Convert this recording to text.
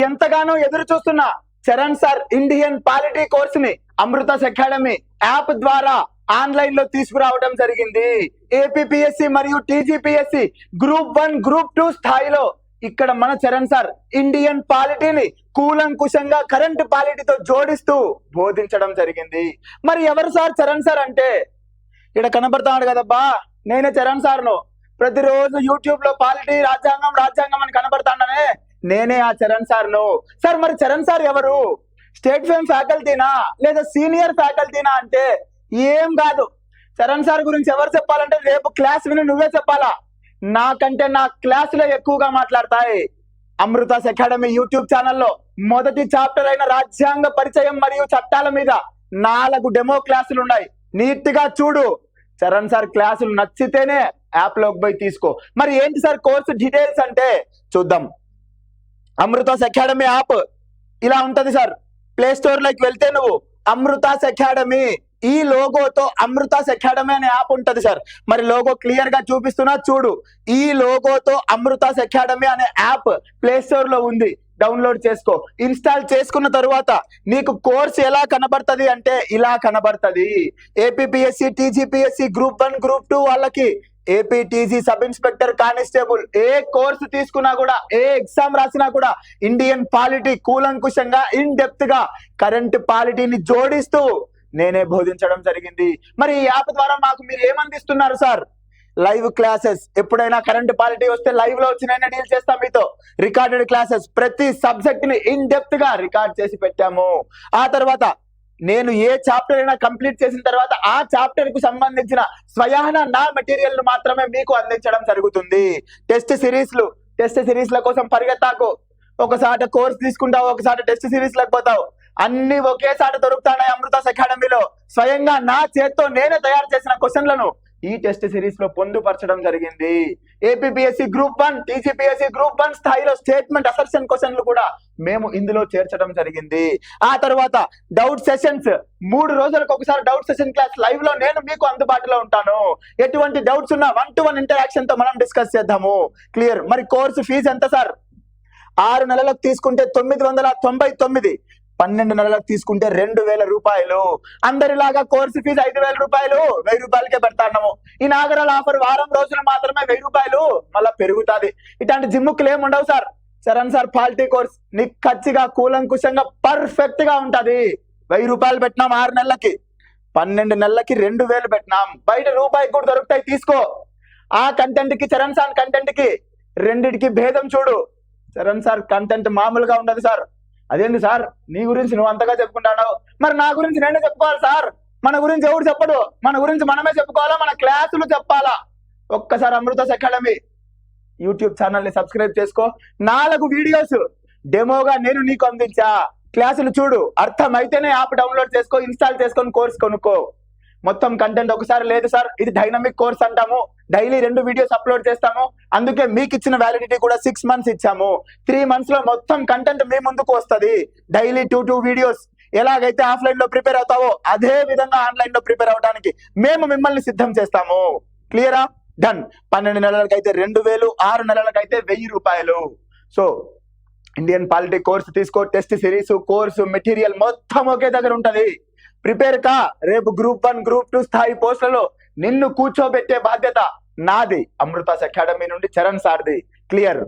ఎంతగానో ఎదురు చూస్తున్న Charan sir Indian polity course ని అమృతాస్ అకాడమీ యాప్ ద్వారా ఆన్లైన్ లో తీసుకురావడం జరిగింది. ఏపీపీఎస్సి మరియు టీజీపీఎస్సి గ్రూప్ 1 గ్రూప్ 2 స్థాయిలో ఇక్కడ మన చరణ్ సార్ ఇండియన్ పాలిటీని కూలంకుషంగా కరెంట్ పాలిటీతో జోడిస్తూ బోధించడం జరిగింది. మరి ఎవరు సార్ చరణ్ సార్ అంటే? ఇక్కడ కనబడతాడు కదబ్బా, నేనే చరణ్ సార్ను. ప్రతిరోజు యూట్యూబ్ లో పాలిటీ రాజ్యాంగం రాజ్యాంగం అని కనబడతాడనే నేనే ఆ చరణ్ సార్ను. సార్ మరి చరణ్ సార్ ఎవరు? స్టేట్ ఫేమ్ ఫ్యాకల్టీనా లేదా సీనియర్ ఫ్యాకల్టీనా అంటే ఏం కాదు. చరణ్ సార్ గురించి ఎవరు చెప్పాలంటే రేపు క్లాస్ విని నువ్వే చెప్పాలా. నాకంటే నా క్లాసులో ఎక్కువగా మాట్లాడతాయి. అమృతాస్ అకాడమీ యూట్యూబ్ ఛానల్లో మొదటి చాప్టర్ అయిన రాజ్యాంగ పరిచయం మరియు చట్టాల మీద 4 డెమో క్లాసులు ఉన్నాయి. నీట్ గా చూడు. చరణ్ సార్ క్లాసులు నచ్చితేనే యాప్ లోకి పోయి తీసుకో. మరి ఏంటి సార్ కోర్సు డీటెయిల్స్ అంటే చూద్దాం. అమృతాస్ అకాడమీ యాప్ ఇలా ఉంటది సార్. ప్లే స్టోర్ లోకి వెళ్తే నువ్వు అమృతాస్ అకాడమీ ఈ లోగోతో అమృతాస్ అకాడమీ అనే యాప్ ఉంటది సార్. మరి లోగో క్లియర్ గా చూపిస్తున్నా చూడు. ఈ లోగోతో అమృతాస్ అకాడమీ అనే యాప్ ప్లే స్టోర్ లో ఉంది. డౌన్లోడ్ చేసుకో. ఇన్స్టాల్ చేసుకున్న తరువాత నీకు కోర్స్ ఎలా కనబడుతుంది అంటే ఇలా కనబడుతుంది. ఏపీపీఎస్సి టీజీపీఎస్సి గ్రూప్ 1 గ్రూప్ 2 వాళ్ళకి, ఏపీటీజీ సబ్ ఇన్స్పెక్టర్ కానిస్టేబుల్ ఏ కోర్సు తీసుకున్నా కూడా, ఏ ఎగ్జామ్ రాసినా కూడా ఇండియన్ పాలిటీ కూలంకుషంగా ఇన్ డెప్త్ గా కరెంట్ పాలిటీని జోడిస్తూ నేనే బోధించడం జరిగింది. మరి ఈ యాప్ ద్వారా మాకు మీరు ఏమందిస్తున్నారు సార్? Live classes. ఎప్పుడైనా కరెంట్ పాలిటీ వస్తే లైవ్ లో వచ్చి నేను డీల్ చేస్తాం మీతో. రికార్డెడ్ క్లాసెస్, ప్రతి సబ్జెక్ట్ ని ఇన్ డెప్త్ గా రికార్డ్ చేసి పెట్టాము. ఆ తర్వాత నేను ఏ చాప్టర్ అయినా కంప్లీట్ చేసిన తర్వాత ఆ చాప్టర్ కు సంబంధించిన స్వయాన నా మెటీరియల్ మాత్రమే మీకు అందించడం జరుగుతుంది. టెస్ట్ సిరీస్ల కోసం పరిగెత్తాకు. ఒకసారి కోర్స్ తీసుకుంటావు, ఒకసారి టెస్ట్ సిరీస్ లేకపోతావు. అన్ని ఒకేసారి దొరుకుతాయి అమృతాస్ అకాడమీలో. స్వయంగా నా చేత్తో నేనే తయారు చేసిన క్వశ్చన్లను ఈ టెస్ట్ సిరీస్ లో పొందుపరచడం జరిగింది. ఏపీపీఎస్సి గ్రూప్ 1 టీజీపీఎస్సి గ్రూప్ 1 స్థాయిలో స్టేట్మెంట్ అసర్షన్ క్వశ్చన్లు కూడా మేము ఇందులో చేర్చడం జరిగింది. ఆ తర్వాత డౌట్ సెషన్స్, 3 రోజులకు ఒకసారి డౌట్ సెషన్ క్లాస్ లైవ్ లో నేను మీకు అందుబాటులో ఉంటాను. ఎటువంటి డౌట్స్ ఉన్నా 1-to-1 ఇంటరాక్షన్ తో మనం డిస్కస్ చేద్దాము. క్లియర్. మరి కోర్సు ఫీజు ఎంత సార్? 6 నెలలకు తీసుకుంటే 999, 12 నెలలకు తీసుకుంటే 2000 రూపాయలు. అందరిలాగా కోర్సు ఫీజు 5000 రూపాయలు, 1000 రూపాయలకే పెడతాము. ఈ నాగరాల ఆఫర్ వారం రోజులు మాత్రమే 1000 రూపాయలు, మళ్ళా పెరుగుతుంది. ఇట్లాంటి జిమ్ముకులు ఏమి ఉండవు sir. Charan sir polity course నీకు ఖచ్చితంగా కూలంకుషంగా పర్ఫెక్ట్ గా ఉంటది. 1000 రూపాయలు పెట్టినాం 6 నెలలకి, 12 నెలలకి 2000 పెట్టినాం. బయట రూపాయికి కూడా దొరుకుతాయి, తీసుకో. ఆ కంటెంట్ కి చరణ్ సార్ కంటెంట్ కి రెండిటికి భేదం చూడు. చరణ్ సార్ కంటెంట్ మామూలుగా ఉండదు సార్. అదేంటి సార్ నీ గురించి నువ్వు అంతగా చెప్పుకుంటావు, మరి నా గురించి నేనే చెప్పుకోవాలి సార్. మన గురించి ఎవరు చెప్పడు, మన గురించి మనమే చెప్పుకోవాలా, మన క్లాసులు చెప్పాలా. ఒక్కసారి అమృతాస్ అకాడమీ యూట్యూబ్ ఛానల్ ని సబ్స్క్రైబ్ చేసుకో. 4 వీడియోస్ డెమోగా నేను నీకు అందించా. క్లాసులు చూడు, అర్థమైతేనే యాప్ డౌన్లోడ్ చేసుకో, ఇన్స్టాల్ చేసుకొని కోర్స్ కొనుక్కో. మొత్తం కంటెంట్ ఒకసారి లేదు సార్. ఇది డైనమిక్ కోర్స్ అంటాము. డైలీ 2 వీడియోస్ అప్లోడ్ చేస్తాము. అందుకే మీకు ఇచ్చిన వ్యాలిడిటీ కూడా 6 మంత్స్ ఇచ్చాము. 3 మంత్స్ లో మొత్తం కంటెంట్ మీ ముందుకు వస్తుంది. Daily 2 videos. ఎలాగైతే ఆఫ్లైన్ లో ప్రిపేర్ అవుతావో అదే విధంగా ఆన్లైన్ లో ప్రిపేర్ అవడానికి మేము మిమ్మల్ని సిద్ధం చేస్తాము. క్లియరా? డన్. 12 నెలలకైతే 2000, 6 నెలలకైతే 1000 రూపాయలు. సో ఇండియన్ పాలిటీ కోర్సు తీసుకో. టెస్ట్ సిరీస్, కోర్సు, మెటీరియల్ మొత్తం ఒకే దగ్గర ఉంటది. ప్రిపేర్ కా. రేపు గ్రూప్ 1 గ్రూప్ 2 స్థాయి పోస్టులలో నిన్ను కూర్చోబెట్టే బాధ్యత నాది. అమృతాస్ అకాడమీ నుండి చరణ్ సార్ది. క్లియర్.